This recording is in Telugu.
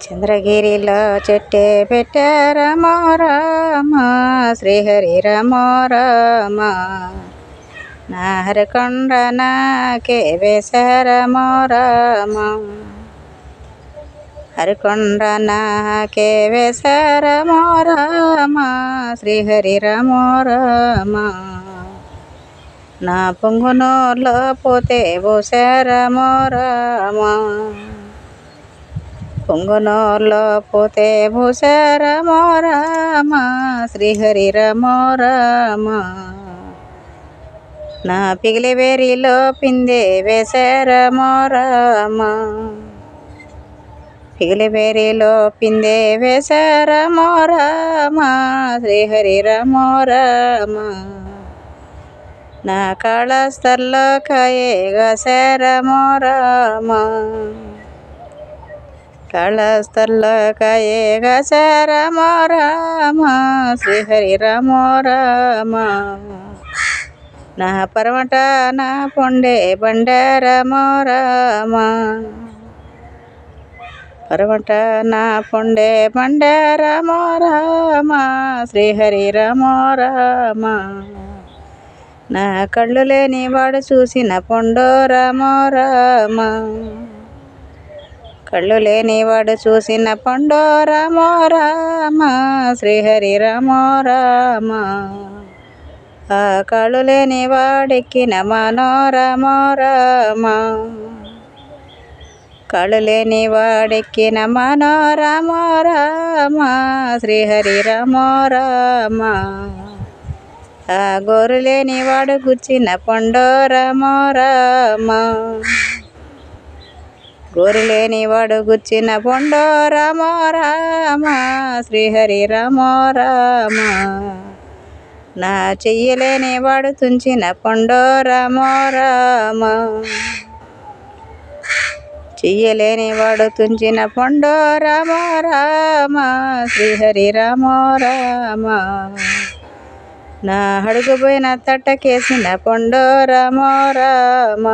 చంద్రగిరిలో చెట్టే పెట్టారమో రామ శ్రీహరి రమో రామ నాహరకొండ నాకే వేశారమో రామ హరికొండ నాకే వేశారమో రామ శ్రీహరి రమో రామ నా పొంగునూర్లో పోతే పోశారమో రామ పొంగునూర్లో పోతే భూశారమో రామ శ్రీహరి రమో రామ నా పిగిలి వేరిలో పిందే వేశారమో రామ పిగిలి వేరిలో పిందే వేశారమో రామ శ్రీహరి రమో రామ నా కాళస్తర్లో కాయేగాశారమో రామ కాళస్తర్లో కాయేగాశారమో రామ శ్రీహరి రమో రామ నా పరమట నా పొండే బండారమో రామ పరమట నా పొండే బండారమో రామ శ్రీహరి రమో రామ నా కళ్ళు లేని వాడు చూసిన పొండోరమో రామ కళ్ళు లేనివాడు చూసిన పొండోరమో రామ శ్రీహరి రమో రామ ఆ కళ్ళు లేనివాడెక్కిన మనోరమో రామ కళ్ళు లేనివాడెక్కిన మనోరమో రామ శ్రీహరి రమో రామ ఆ గోరు లేనివాడు గుచ్చిన పొండోరమో రామ గోరు లేనివాడు గుచ్చిన పొండోరమో రామ శ్రీహరి రమో రామ నా చెయ్యలేనివాడు తుంచిన పొండోరమో రామ చెయ్యలేనివాడు తుంచిన పొండోరమో రామ శ్రీహరి రమో రామ నా అడుగుపోయిన తట్టకేసిన పొండోరమో రామ